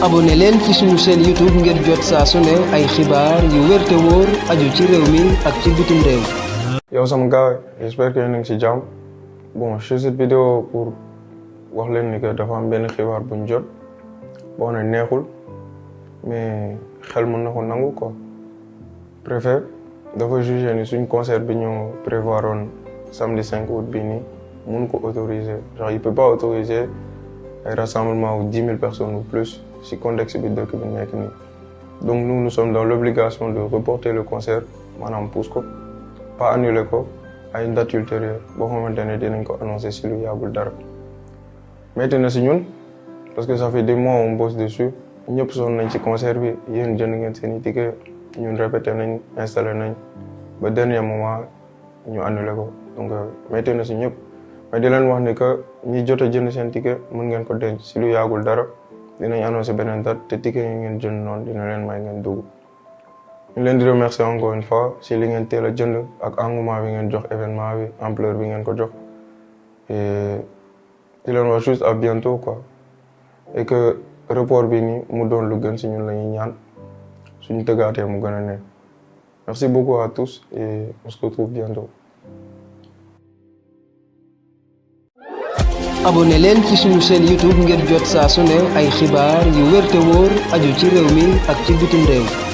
abonné leen ci suñu chaîne YouTube ngir jot saa su ne ay xibaar yu wér te wóor aju ci réew mi ak ci bitim réew. Yo sama gars, j'espère que yéen a ngi ci jàmm. Bon, je fais cette vidéo pour wax leen ni que dafa am benn xibaar bu ñu jot boo ne neexul mais xel mën na ko nangu quoi. Préfet dafa jugé ni suñ concert bi ñu prévoir woon samedi 5 août bi nii mun ko autoriser, genre il peut pas autoriser ay rassemblement wu 10 000 personnes ou plus si contexte bi dëkk bi nekk nii. Donc nous sommes dans l'obligation de reporter le concert, maanaam pousse ko, pas annuler ko à une date ultérieure boo xamante ne dinañ ko annoncer si lu yàggul dara. metti na si ñun parce que ça fait des mois on bosse dessus, ñëpp sonn nañ ci concert bi, yéen jënd ngeen seen i ticket, ñun répété nañ, installé nañ ba dernier moment ñu annulé ko. Donc metti na si ñëpp, mais di leen wax ni que ñi jot a jënd seen ticket mën ngeen ko denc si lu yàggul dara, dinañ annoncé beneen date te ticket yi ngeen jënd noonu dina leen may ngeen dugg. ñu leen di remercier encore une fois si li ngeen teel a jënd ak engouement bi ngeen jox événement bi, ampleur bi ngeen ko jox, et di leen wax juste à bientôt quoi, et que report bi nii mu doon lu gën si ñun la ñuy ñaan suñu tëggaatee mu gën a neex. Merci beaucoup à tous et on se retrouve bientôt. abonné leen ci suñu chaîne YouTube ngir jot saa su ne ay xibaar yu wér te wóor aju ci réew mi ak ci bitim réew.